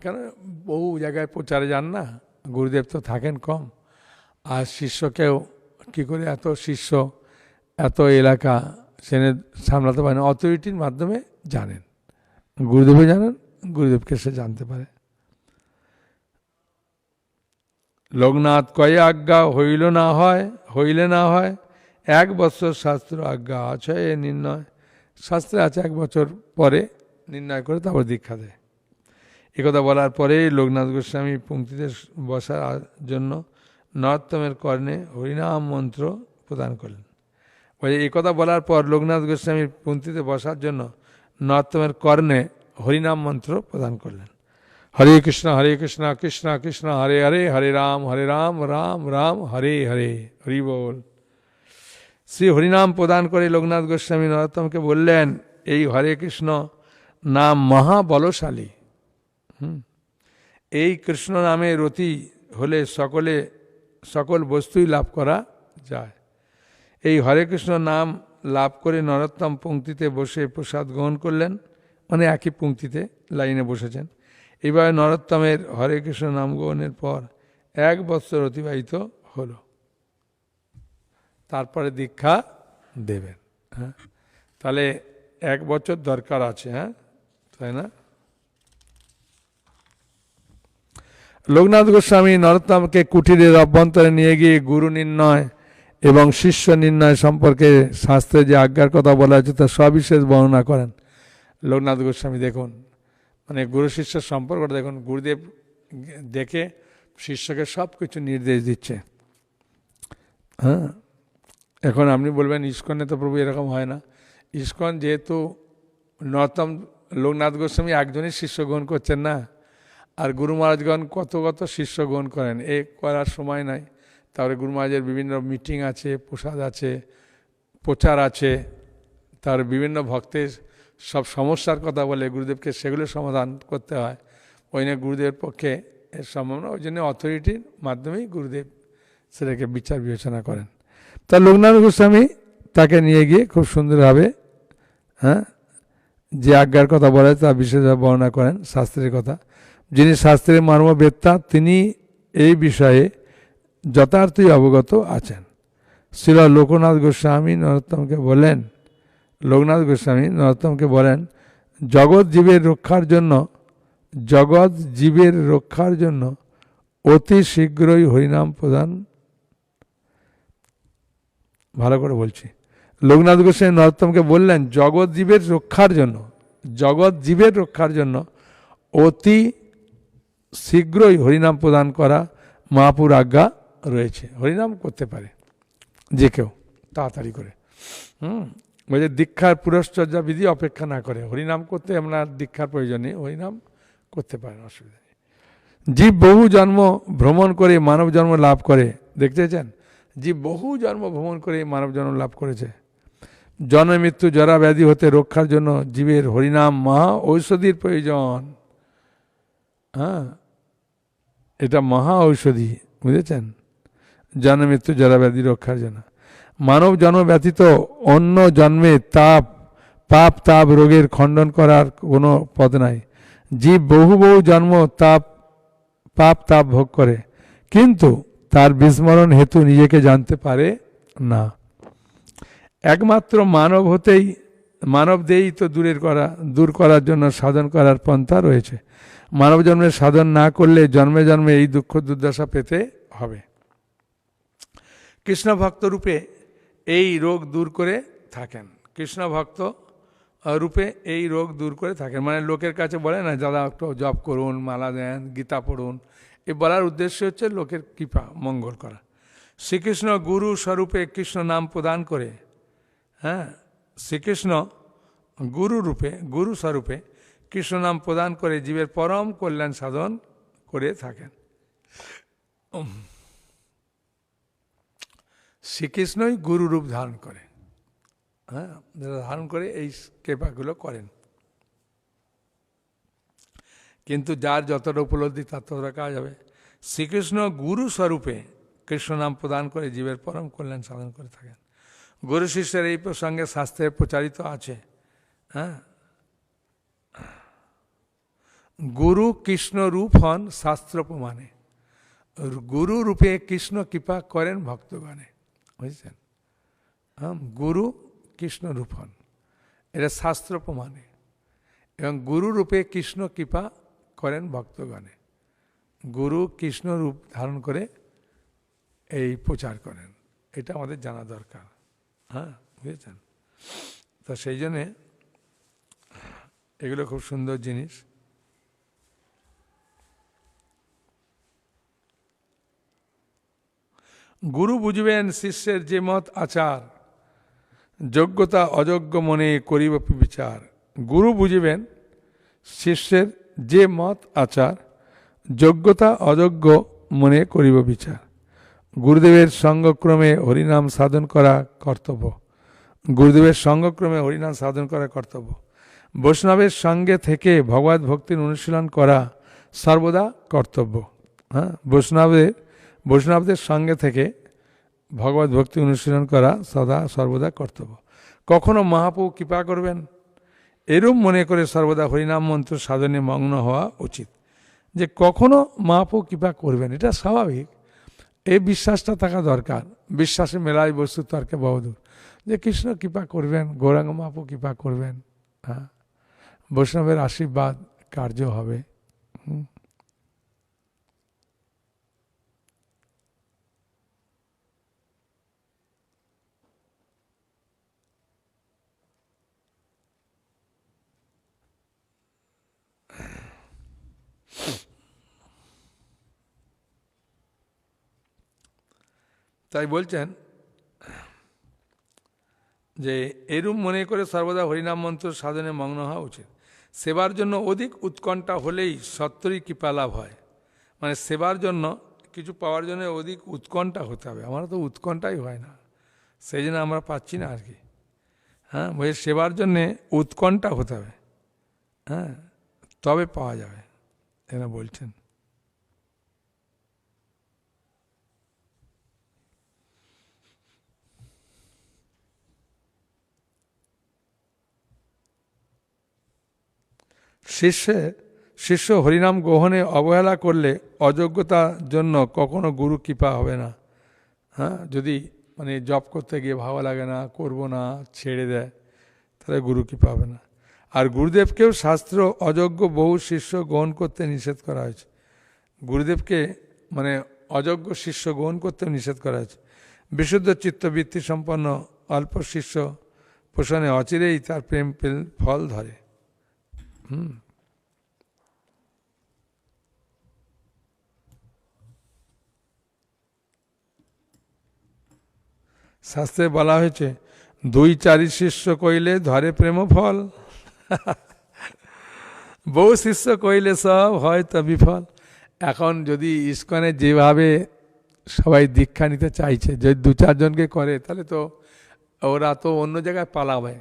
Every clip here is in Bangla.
কেন বহু জায়গায় প্রচারে যান না, গুরুদেব তো থাকেন কম, আর শিষ্যকেও কী করে এত শিষ্য এত এলাকা সেনে সামলাতে পারেন, অথরিটির মাধ্যমে জানেন, গুরুদেবও জানেন, গুরুদেবকে সে জানতে পারে। লোকনাথ কয়ে আজ্ঞা হইলে না হয় 1 বৎসর শাস্ত্র আজ্ঞা আছে এ নির্ণয়, শাস্ত্রে আছে 1 বছর পরে নির্ণয় করে তারপর দীক্ষা দেয়। একথা বলার পরে লোকনাথ গোস্বামী পঙ্ক্তিতে বসার জন্য নরোত্তমের কর্ণে হরিনাম মন্ত্র প্রদান করলেন। বলে এই কথা বলার পর লোকনাথ গোস্বামীর পঙ্ক্তিতে বসার জন্য নরোত্তমের কর্ণে হরিনাম মন্ত্র প্রদান করলেন। হরে কৃষ্ণ কৃষ্ণ কৃষ্ণ হরে হরে, হরে রাম রাম রাম হরে হরে, হরি বল। শ্রী হরিনাম প্রদান করে লোকনাথ গোস্বামী নরোত্তমকে বললেন, এই হরে কৃষ্ণ নাম মহাবলশালী। এই কৃষ্ণ নামে রতি হলে সকল বস্তুই লাভ করা যায়। এই হরে কৃষ্ণ নাম লাভ করে নরোত্তম পঙ্ক্তিতে বসে প্রসাদ গ্রহণ করলেন, মানে একই পঙ্ক্তিতে লাইনে বসেছেন। এইভাবে নরোত্তমের হরে কৃষ্ণ নাম গ্রহণের পর 1 বৎসর অতিবাহিত হলো, তারপরে দীক্ষা দেবেন। হ্যাঁ, তাহলে 1 বছর দরকার আছে, হ্যাঁ তাই না? লোকনাথ গোস্বামী নরোত্তমকে কুটিরের অভ্যন্তরে নিয়ে গিয়ে গুরু নির্ণয় এবং শিষ্য নির্ণয় সম্পর্কে শাস্ত্রে যে আজ্ঞার কথা বলা হয়েছে তার সবিশেষ বর্ণনা করেন। লোকনাথ গোস্বামী দেখুন, মানে গুরু শিষ্যের সম্পর্কটা দেখুন, গুরুদেব দেখে শিষ্যকে সব কিছু নির্দেশ দিচ্ছে। হ্যাঁ, এখন আপনি বলবেন ইস্কনে তো প্রভু এরকম হয় না। ইস্কন যেহেতু নরোত্তম লোকনাথ গোস্বামী একজনই শিষ্য গ্রহণ করছেন না, আর গুরু মহারাজগণ কত শিষ্য গ্রহণ করেন, এ করার সময় নাই। তারপরে গুরু মহারাজের বিভিন্ন মিটিং আছে, প্রসাদ আছে, প্রচার আছে, তার বিভিন্ন ভক্তের সব সমস্যার কথা বলে গুরুদেবকে সেগুলো সমাধান করতে হয়। ওই নিয়ে গুরুদেবের পক্ষে এর সম্ভব না, ওই জন্য অথরিটির মাধ্যমেই গুরুদেব সেটাকে বিচার বিবেচনা করেন। তা লোকনাথ গোস্বামী তাকে নিয়ে গিয়ে খুব সুন্দরভাবে, হ্যাঁ, যে আজ্ঞার কথা বলে তা বিশেষভাবে বর্ণনা করেন শাস্ত্রের কথা। যিনি শাস্ত্রের মর্মবেত্তা তিনি এই বিষয়ে যথার্থই অবগত আছেন। শ্রীল লোকনাথ গোস্বামী নরোত্তমকে বলেন, লোকনাথ গোস্বামী নরোত্তমকে বলেন, জগৎ জীবের রক্ষার জন্য অতি শীঘ্রই হরিনাম প্রদান। ভালো করে বলছি, লোকনাথ গোস্বামী নরোত্তমকে বললেন জগৎ জীবের রক্ষার জন্য অতি শীঘ্রই হরিনাম প্রদান করা মহাপুর আজ্ঞা রয়েছে। হরিনাম করতে পারে যে কেউ তাড়াতাড়ি করে। বলছে দীক্ষার পুরশ্চর্যা বিধি অপেক্ষা না করে হরিনাম করতে আপনার দীক্ষার প্রয়োজন নেই, হরিনাম করতে পারেন, অসুবিধা নেই। জীব বহু জন্ম ভ্রমণ করে মানব জন্ম লাভ করে, দেখতে চান? জীব বহু জন্ম ভ্রমণ করে মানব জন্ম লাভ করেছে। জন্ম মৃত্যু জরা ব্যাধি হতে রক্ষার জন্য জীবের হরিনাম মহা ঔষধির প্রয়োজন। হ্যাঁ, এটা মহা ঔষধি, বুঝেছেন? জন্ম মৃত্যু জরা ব্যাধি রক্ষার জন্য। মানব জন্ম ব্যতীত অন্য জন্মে পাপ তাপ রোগের খণ্ডন করার কোনো পথ নাই। জীব বহু জন্ম পাপ তাপ ভোগ করে, কিন্তু তার বিস্মরণ হেতু নিজেকে জানতে পারে না। একমাত্র মানব দেই তো দূর করার জন্য সাধন করার পন্থা রয়েছে। মানব জন্মের সাধন না করলে জন্মে জন্মে এই দুঃখ দুর্দশা পেতে হবে। কৃষ্ণ ভক্ত রূপে এই রোগ দূর করে থাকেন। কৃষ্ণ ভক্ত রূপে এই রোগ দূর করে থাকেন, মানে লোকের কাছে বলে না দাদা একটু জপ করুন, মালা দেন, গীতা পড়ুন, এ বলার উদ্দেশ্য হচ্ছে লোকের কৃপা মঙ্গল করা। শ্রীকৃষ্ণ গুরু স্বরূপে কৃষ্ণ নাম প্রদান করে, হ্যাঁ, শ্রীকৃষ্ণ গুরু স্বরূপে কৃষ্ণ নাম প্রদান করে জীবের পরম কল্যাণ সাধন করে থাকেন। শ্রীকৃষ্ণই গুরু রূপ ধারণ করে, হ্যাঁ, ধারণ করে এই কৃপাগুলো করেন। কিন্তু যার যতটা উপলব্ধি তার ততটা কাজ হবে। শ্রীকৃষ্ণ গুরু স্বরূপে কৃষ্ণ নাম প্রদান করে জীবের পরম কল্যাণ সাধন করে থাকেন। গুরু শিষ্যের এই প্রসঙ্গে শাস্ত্রে প্রচারিত আছে। হ্যাঁ, গুরু কৃষ্ণ রূপ হন শাস্ত্র প্রমাণে। গুরু রূপে কৃষ্ণ কৃপা করেন ভক্তগণে, বুঝছেন? গুরু কৃষ্ণ রূপ হন, এটা শাস্ত্র প্রমাণে। এবং গুরু রূপে কৃষ্ণ কৃপা করেন ভক্তগণে। গুরু কৃষ্ণ রূপ ধারণ করে এই প্রচার করেন, এটা আমাদের জানা দরকার। হ্যাঁ, বুঝেছেন? তো সেই জন্যে এগুলো খুব সুন্দর জিনিস। গুরু বুঝবেন শিষ্যের যে মত আচার, যোগ্যতা অযোগ্য মনে করিব বিচার। গুরু বুঝবেন শিষ্যের যে মত আচার, যোগ্যতা অযোগ্য মনে করিব বিচার। গুরুদেবের সঙ্গক্রমে হরিনাম সাধন করা কর্তব্য। গুরুদেবের সঙ্গক্রমে হরিনাম সাধন করা কর্তব্য। বৈষ্ণবের সঙ্গে থেকে ভগবত ভক্তির অনুশীলন করা সর্বদা কর্তব্য। হ্যাঁ, বৈষ্ণবদের সঙ্গে থেকে ভগবত ভক্তি অনুশীলন করা সর্বদা কর্তব্য। কখনো মহাপ্রভু কৃপা করবেন এরূপ মনে করে সর্বদা হরিনাম মন্ত্র সাধনে মগ্ন হওয়া উচিত। যে কখনো মহাপ্রভু কৃপা করবেন, এটা স্বাভাবিক, এই বিশ্বাসটা থাকা দরকার। বিশ্বাসে মেলায় বস্তু তর্কে বহুদূর। যে কৃষ্ণ কৃপা করবেন, গৌরাঙ্গ মহাপ্রভু কৃপা করবেন, হ্যাঁ, বৈষ্ণবের আশীর্বাদ কার্য হবে। তাই বলছেন যে এরূপ মনে করে সর্বদা হরিনাম মন্ত্র সাধনে মগ্ন হওয়া উচিত। সেবার জন্য অধিক উৎকণ্ঠা হলেই সত্তরই কৃপা লাভ হয়। মানে সেবার জন্য, কিছু পাওয়ার জন্য অধিক উৎকণ্ঠা হতে হবে। আমার তো উৎকণ্ঠাই হয় না, সেই জন্য আমরা পাচ্ছি না আর কি। হ্যাঁ, বই সেবার জন্যে উৎকণ্ঠা হতে হবে, হ্যাঁ, তবে পাওয়া যাবে, এরা বলছেন। শিষ্য হরিনাম গ্রহণে অবহেলা করলে অযোগ্যতার জন্য কখনো গুরু কৃপা হবে না। হ্যাঁ, যদি মানে জপ করতে গিয়ে ভালো লাগে না, করব না, ছেড়ে দেয়, তাহলে গুরু কৃপা হবে না। আর গুরুদেবকেও শাস্ত্র অযোগ্য বহু শিষ্য গ্রহণ করতে নিষেধ করা হয়েছে। গুরুদেবকে মানে অযোগ্য শিষ্য গ্রহণ করতে নিষেধ করা হয়েছে। বিশুদ্ধ চিত্তবৃত্তি সম্পন্ন অল্প শিষ্য পোষণে অচিরেই তার প্রেম ফল ধরে। শাস্ত্রে বলা হয়েছে 2-4 শিষ্য কইলে ধরে প্রেম ফল, বহু শিষ্য কইলে সব হয় তো বিফল। এখন যদি ইস্কনে যেভাবে সবাই দীক্ষা নিতে চাইছে, যদি 2-4 জনকে করে তাহলে তো ওরা তো অন্য জায়গায় পালাবে,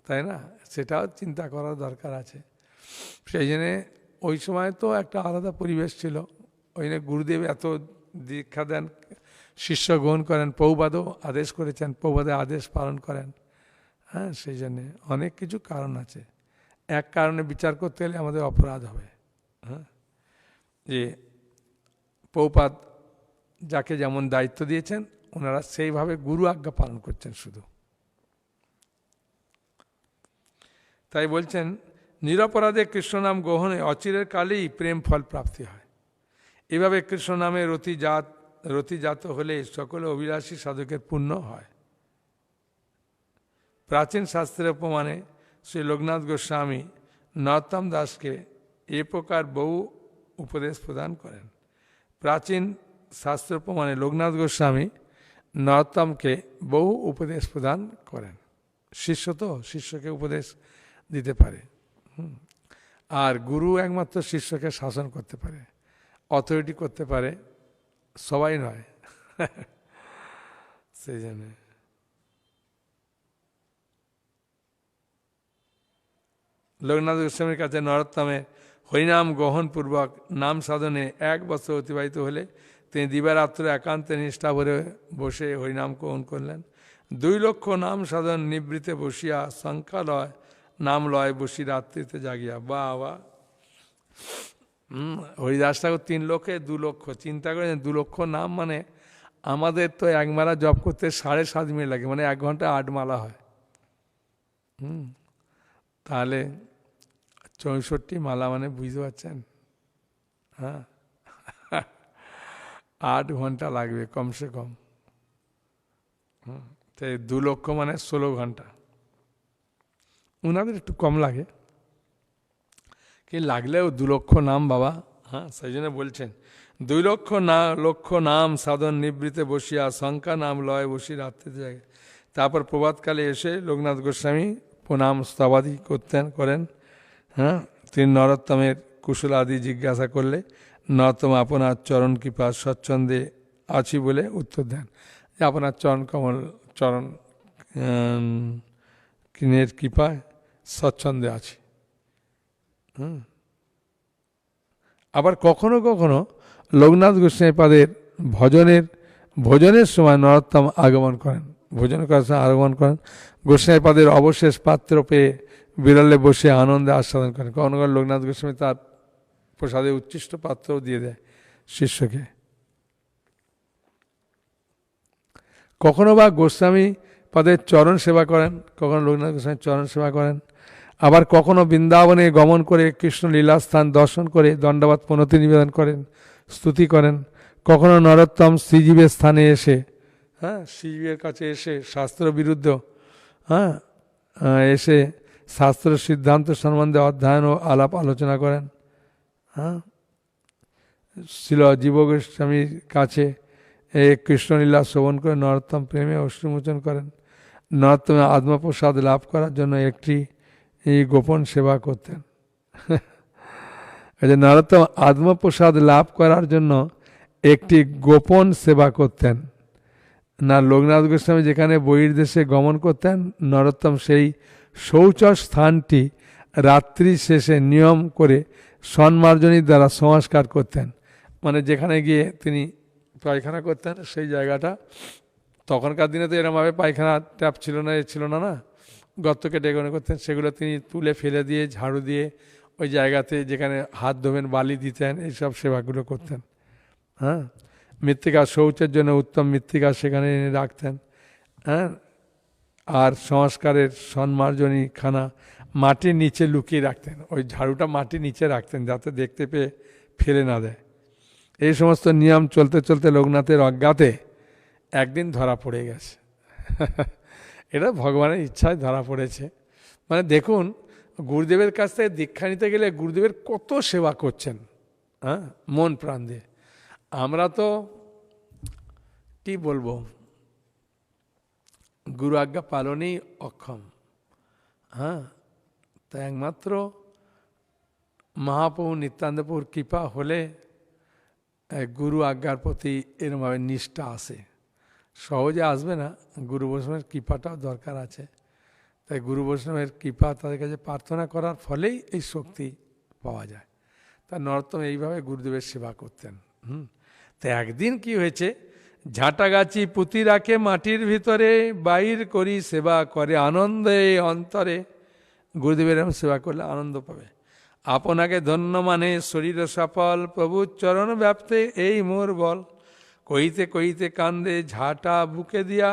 তাই না? সেটাও চিন্তা করার দরকার আছে। সেই জন্যে ওই সময় তো একটা আলাদা পরিবেশ ছিল, ওই জন্য গুরুদেব এত দীক্ষা দেন, শিষ্য গ্রহণ করেন, প্রভুপাদও আদেশ করেছেন, প্রভুপাদের আদেশ পালন করেন। হ্যাঁ, সেই জন্যে অনেক কিছু কারণ আছে। এক কারণে বিচার করতে গেলে আমাদের অপরাধ হবে। হ্যাঁ, যে প্রভুপাদ যাকে যেমন দায়িত্ব দিয়েছেন ওনারা সেইভাবে গুরু আজ্ঞা পালন করছেন শুধু। তাই বলছেন নিরপরাধে কৃষ্ণনাম গ্রহণে অচিরের কালেই প্রেম ফল প্রাপ্তি হয়। এভাবে কৃষ্ণ নামে রতিজাত হলে সকল অভিলাষী সাধকের পুণ্য হয়। প্রাচীন শাস্ত্রের প্রমাণে শ্রী লোকনাথ গোস্বামী নরোত্তম দাসকে এ প্রকার বহু উপদেশ প্রদান করেন। প্রাচীন শাস্ত্র প্রমাণে লোকনাথ গোস্বামী নরোত্তমকে বহু উপদেশ প্রদান করেন। শিষ্য তো শিষ্যকে উপদেশ দিতে পারে, আর গুরু একমাত্র শিষ্যকে শাসন করতে পারে, অথরিটি করতে পারে, সবাই নয়। সেই জন্য লোকনাথ গোস্বামীর কাছে নরোত্তমের হরিনাম গ্রহণপূর্বক নাম সাধনে 1 বছর অতিবাহিত হলে তিনি দিবারাত্র একান্তে নিষ্ঠা ভরে বসে হরিনাম গ্রহণ করলেন। 2 লক্ষ নাম সাধন নিবৃতে বসিয়া সংখ্যালয় নাম লয় বসি রাত্রিতে জাগিয়া। বা হরিদাস ঠাকুর 3 লক্ষে 2 লক্ষ, চিন্তা করেন 2 লক্ষ নাম, মানে আমাদের তো এক মালা জপ করতে 7.5 মিনিট লাগে, মানে 1 ঘন্টা 8 মালা হয়। তাহলে 64 মালা মানে বুঝতে পারছেন, হ্যাঁ 8 ঘন্টা লাগবে কমসে কম। তাই 2 লক্ষ মানে 16 ঘন্টা। ওনাদের একটু কম লাগে, কি লাগলেও 2 লক্ষ নাম বাবা, হ্যাঁ সেই জন্য বলছেন 2 লক্ষ নাম সাধন নিবৃতে বসিয়া শঙ্কা নাম লয় বসি রাত্রিতে জাগে। তারপর প্রভাতকালে এসে লোকনাথ গোস্বামী প্রণাম স্তবাদি করেন। হ্যাঁ, তিনি নরোত্তমের কুশল আদি জিজ্ঞাসা করলে নরোত্তম আপনার চরণ কৃপা স্বচ্ছন্দে আছি বলে উত্তর দেন, যে আপনার চরণ কিনের কৃপায় স্বচ্ছন্দে আছি। আবার কখনো কখনো লোকনাথ গোস্বামী পাদের ভোজনের সময় নরোত্তম আগমন করেন, ভোজন করার সময় আগমন করেন। গোস্বামী পাদের অবশেষ পাত্র পেয়ে বিরলে বসে আনন্দে আস্বাদন করেন। কখনো কখনো লোকনাথ গোস্বামী তার প্রসাদে উচ্ছিষ্ট পাত্রও দিয়ে দেয় শিষ্যকে। কখনো বা গোস্বামী পাদের চরণ সেবা করেন, কখনো লোকনাথ গোস্বামীর চরণ সেবা করেন। আবার কখনো বৃন্দাবনে গমন করে কৃষ্ণ লীলাস্থান দর্শন করে দণ্ডবাদ প্রণতি নিবেদন করেন, স্তুতি করেন। কখনো নরোত্তম শ্রীজীবের স্থানে এসে, হ্যাঁ শ্রীজীবের কাছে এসে শাস্ত্র বিরুদ্ধ, হ্যাঁ এসে শাস্ত্র সিদ্ধান্ত সম্বন্ধে অধ্যয়ন ও আলাপ আলোচনা করেন। হ্যাঁ, শিল জীব গোস্বামীর কাছে এই কৃষ্ণলীলা শ্রবণ করে নরোত্তম প্রেমে অশ্রুমোচন করেন। নরোত্তমে আত্মপ্রসাদ লাভ করার জন্য একটি গোপন সেবা করতেন। নরোত্তম আত্মপ্রসাদ লাভ করার জন্য একটি গোপন সেবা করতেন না। লোকনাথ গোস্বামী যেখানে বহির্দেশে গমন করতেন, নরোত্তম সেই শৌচ স্থানটি রাত্রি শেষে নিয়ম করে সন্মার্জনীর দ্বারা সংস্কার করতেন। মানে যেখানে গিয়ে তিনি পায়খানা করতেন সেই জায়গাটা, তখনকার দিনে তো এরমভাবে পায়খানা ট্যাপ ছিল না, না গর্ত কেটে এগোনো করতেন, সেগুলো তিনি তুলে ফেলে দিয়ে ঝাড়ু দিয়ে ওই জায়গাতে যেখানে হাত ধোবেন বালি দিতেন, এইসব সেবাগুলো করতেন। হ্যাঁ, মৃত্তিকা শৌচের জন্য উত্তম মৃত্তিকা সেখানে এনে রাখতেন। হ্যাঁ, আর সংস্কারের সন্মার্জনী খানা মাটির নিচে লুকিয়ে রাখতেন, ওই ঝাড়ুটা মাটির নিচে রাখতেন যাতে দেখতে পেয়ে ফেলে না দেয়। এই সমস্ত নিয়ম চলতে চলতে লোকনাথের অজ্ঞাতে একদিন ধরা পড়ে গেছে। এটা ভগবানের ইচ্ছায় ধরা পড়েছে। মানে দেখুন, গুরুদেবের কাছ থেকে দীক্ষা নিতে গেলে গুরুদেবের কত সেবা করছেন, হ্যাঁ মন প্রাণ দিয়ে। আমরা তো কি বলবো, গুরু আজ্ঞা পালনেই অক্ষম। হ্যাঁ, তা একমাত্র মহাপ্রভু নিত্যানন্দপুর কৃপা হলে গুরু আজ্ঞার প্রতি এরমভাবে নিষ্ঠা আসে। সহজে আসবে না, গুরু বৈষ্ণবের কৃপাটাও দরকার আছে। তাই গুরু বৈষ্ণবের কৃপা তাদের কাছে প্রার্থনা করার ফলেই এই শক্তি পাওয়া যায়। তা নরোত্তম এইভাবে গুরুদেবের সেবা করতেন। তো একদিন কি হয়েছে, ঝাঁটাগাছি পুঁতি রাখে মাটির ভিতরে, বাইর করি সেবা করে আনন্দে অন্তরে। গুরুদেবের এরকম সেবা করলে আনন্দ পাবে। আপনাকে ধন্য মানে শরীর সফল, প্রভুর চরণ ব্যাপ্তে এই মোর বল। কইতে কইতে কান্দে ঝাঁটা বুকে দিয়া,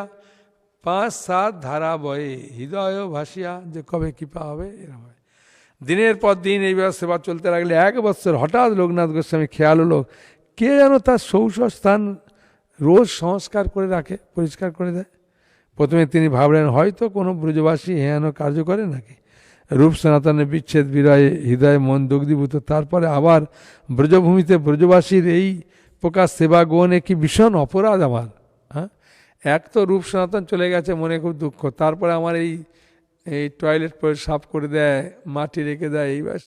5-7 ধারা বয়ে হৃদয় ভাসিয়া, যে কবে কৃপা হবে এরকম হয়। দিনের পর দিন এইভাবে সেবা চলতে লাগলে 1 বছর হঠাৎ লোকনাথ গোস্বামী খেয়াল হলো কে যেন তার শৌচ স্থান রোজ সংস্কার করে রাখে, পরিষ্কার করে দেয়। প্রথমে তিনি ভাবলেন হয়তো কোনো ব্রজবাসী হেন কার্য করে নাকি। রূপ সনাতনের বিচ্ছেদ বিরয়ে হৃদয় মন দগ্ধীভূত। তারপরে আবার ব্রজভূমিতে ব্রজবাসীর এই প্রকার সেবা গ্রহণে কি ভীষণ অপরাধ আমার। হ্যাঁ, এক তো রূপ সনাতন চলে গেছে, মনে খুব দুঃখ, তারপরে আমার এই টয়লেট সাফ করে দেয়, মাটি রেখে দেয়, এই